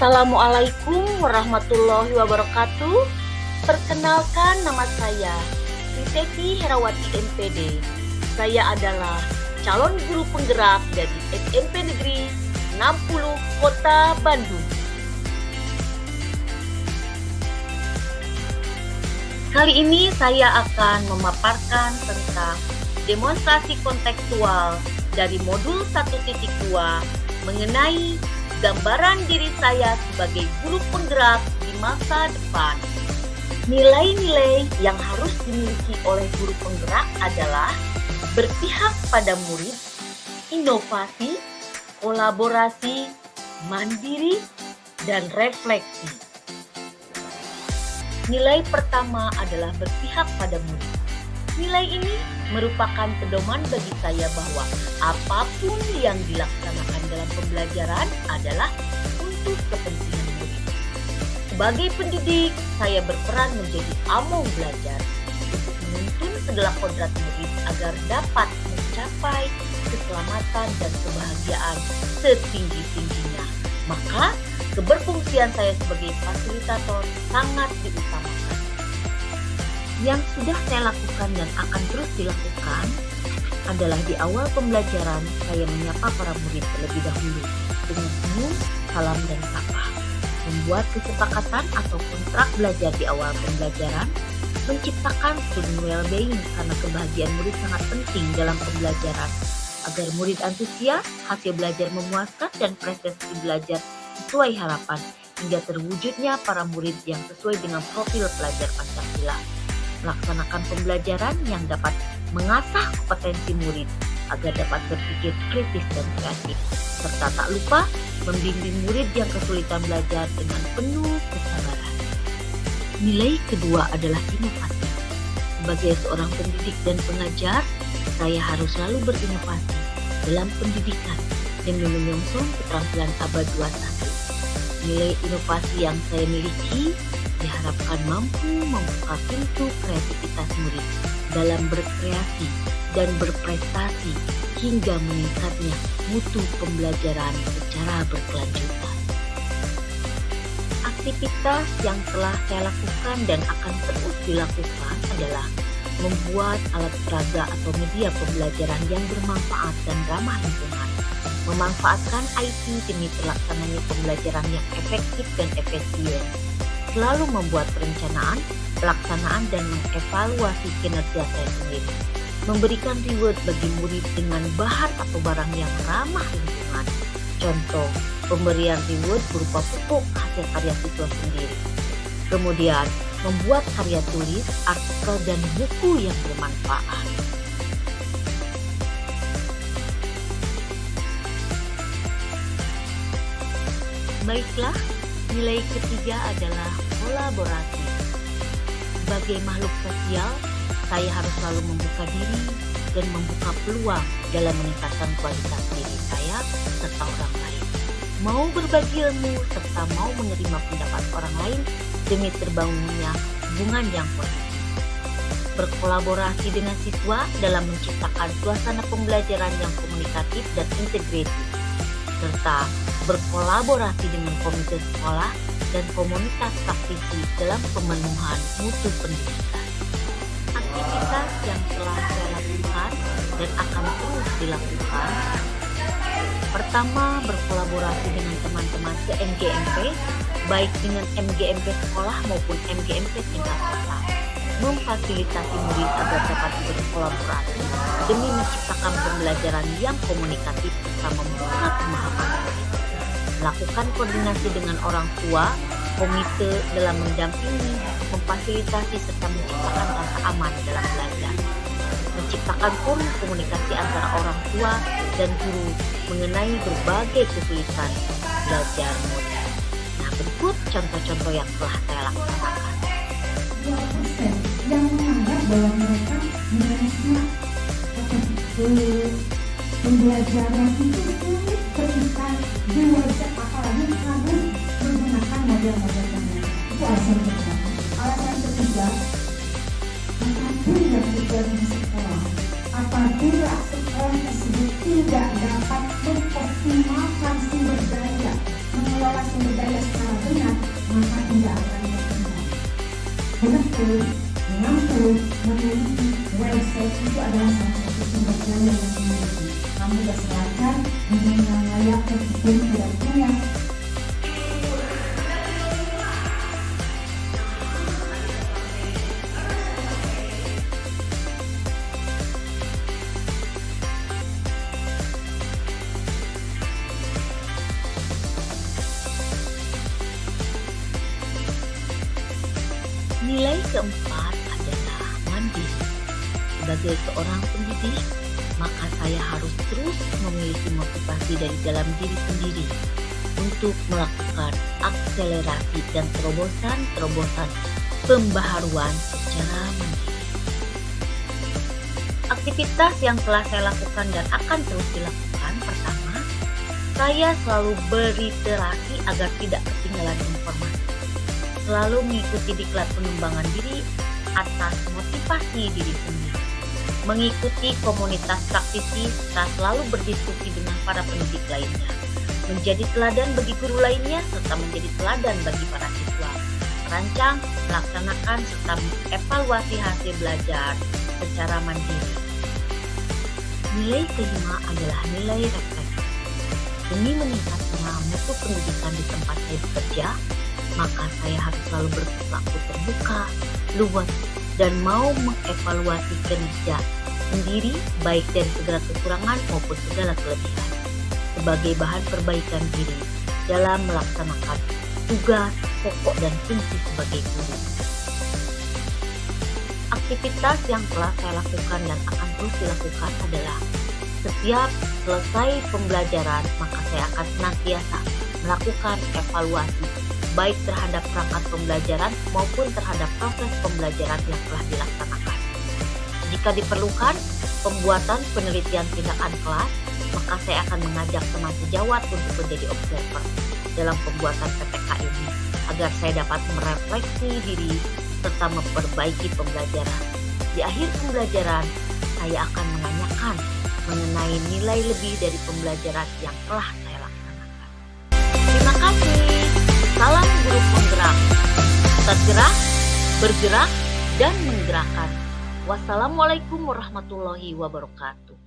Assalamualaikum warahmatullahi wabarakatuh. Perkenalkan, nama saya Siti Herawati MPD. Saya adalah calon guru penggerak dari SMP Negeri 60 Kota Bandung. Kali ini saya akan memaparkan tentang demonstrasi kontekstual dari modul 1.2 mengenai gambaran diri saya sebagai guru penggerak di masa depan. Nilai-nilai yang harus dimiliki oleh guru penggerak adalah berpihak pada murid, inovasi, kolaborasi, mandiri, dan refleksi. Nilai pertama adalah berpihak pada murid. Nilai ini merupakan pedoman bagi saya bahwa apapun yang dilaksanakan dalam pembelajaran adalah untuk kepentingan murid. Sebagai pendidik, saya berperan menjadi among belajar untuk menuntun segala kodrat murid agar dapat mencapai keselamatan dan kebahagiaan setinggi-tingginya. Maka, keberfungsian saya sebagai fasilitator sangat diutamakan. Yang sudah saya lakukan dan akan terus dilakukan adalah di awal pembelajaran saya menyapa para murid terlebih dahulu dengan senyum, salam, dan sapa. Membuat kesepakatan atau kontrak belajar di awal pembelajaran, menciptakan student well-being karena kebahagiaan murid sangat penting dalam pembelajaran, agar murid antusias, hasil belajar memuaskan, dan prestasi belajar sesuai harapan, hingga terwujudnya para murid yang sesuai dengan profil pelajar Pancasila. Melaksanakan pembelajaran yang dapat mengasah kompetensi murid agar dapat berpikir kritis dan kreatif, serta tak lupa membimbing murid yang kesulitan belajar dengan penuh kesabaran. Nilai kedua adalah inovasi. Sebagai seorang pendidik dan pengajar, saya harus selalu berinovasi dalam pendidikan dengan menyongsong keterampilan abad 21. Nilai inovasi yang saya miliki diharapkan mampu membuka pintu kreativitas murid dalam berkreasi dan berprestasi hingga meningkatnya mutu pembelajaran secara berkelanjutan. Aktivitas yang telah saya lakukan dan akan terus dilakukan adalah membuat alat peraga atau media pembelajaran yang bermanfaat dan ramah lingkungan, memanfaatkan IT demi terlaksananya pembelajaran yang efektif dan efisien, selalu membuat perencanaan, pelaksanaan, dan mengevaluasi kinerja saya sendiri. Memberikan reward bagi murid dengan bahan atau barang yang ramah lingkungan. Contoh, pemberian reward berupa pupuk hasil karya siswa sendiri. Kemudian, membuat karya tulis, artikel, dan buku yang bermanfaat. Baiklah, nilai ketiga adalah kolaborasi. Sebagai makhluk sosial, saya harus selalu membuka diri dan membuka peluang dalam meningkatkan kualitas diri saya serta orang lain. Mau berbagi ilmu serta mau menerima pendapat orang lain demi terbangunnya hubungan yang positif. Berkolaborasi dengan siswa dalam menciptakan suasana pembelajaran yang komunikatif dan integratif, serta berkolaborasi dengan komite sekolah dan komunitas praktisi dalam pemenuhan mutu pendidikan. Aktivitas yang telah saya lakukan dan akan terus dilakukan: pertama, berkolaborasi dengan teman-teman se-MGMP, baik dengan MGMP sekolah maupun MGMP tingkat kota, memfasilitasi murid agar dapat berkolaborasi demi menciptakan pembelajaran yang komunikatif serta membuka pemahaman murid. Melakukan koordinasi dengan orang tua, komite dalam mendampingi, memfasilitasi serta menciptakan rasa aman dalam belajar. Menciptakan forum komunikasi antara orang tua dan guru mengenai berbagai kesulitan belajar murid. Nah, berikut contoh-contoh yang telah saya laksanakan. 2% yang menganggap bahwa mereka merasa pembelajaran itu sulit ketika diwajib, apalagi harus menggunakan model-model yang lain. Itu alasan kedua. Alasan ketiga, apapun yang terjadi di sekolah, apabila sekolah tersebut tidak dapat mengoptimalkan sumber daya, mengelola mengelola sumber daya secara benar, maka tidak akan berkembang. Betul, mengampun, memiliki website itu adalah salah satu sumber daya yang dimiliki. Kamu bersilakan dengan yang layak terhubung dalamnya. Nilai keempat adalah mandiri. Sebagai seorang pendidik, maka saya harus terus memiliki motivasi dari dalam diri sendiri untuk melakukan akselerasi dan terobosan-terobosan pembaharuan secara mandiri. Aktivitas yang telah saya lakukan dan akan terus dilakukan, pertama, saya selalu berliterasi agar tidak ketinggalan informasi. Selalu mengikuti diklat pengembangan diri atas motivasi diri sendiri. Mengikuti komunitas praktisi serta selalu berdiskusi dengan para pendidik lainnya. Menjadi teladan bagi guru lainnya serta menjadi teladan bagi para siswa. Merancang, melaksanakan serta mengevaluasi hasil belajar secara mandiri. Nilai kelima adalah nilai refleksi. Demi meningkatnya mutu pendidikan di tempat saya bekerja, maka saya harus selalu berperilaku terbuka, luas, dan mau mengevaluasi kinerja sendiri baik dari segala kekurangan maupun segala kelebihan sebagai bahan perbaikan diri dalam melaksanakan tugas pokok dan fungsi sebagai guru. Aktivitas yang telah saya lakukan dan akan terus dilakukan adalah setiap selesai pembelajaran maka saya akan senantiasa melakukan evaluasi baik terhadap perangkat pembelajaran maupun terhadap proses pembelajaran yang telah dilaksanakan. Jika diperlukan pembuatan penelitian tindakan kelas, maka saya akan mengajak teman sejawat untuk menjadi observer dalam pembuatan PPK ini, agar saya dapat merefleksi diri serta memperbaiki pembelajaran. Di akhir pembelajaran, saya akan menanyakan mengenai nilai lebih dari pembelajaran yang telah saya laksanakan. Terima kasih. Salam guru penggerak, tergerak, bergerak, dan menggerakkan. Wassalamualaikum warahmatullahi wabarakatuh.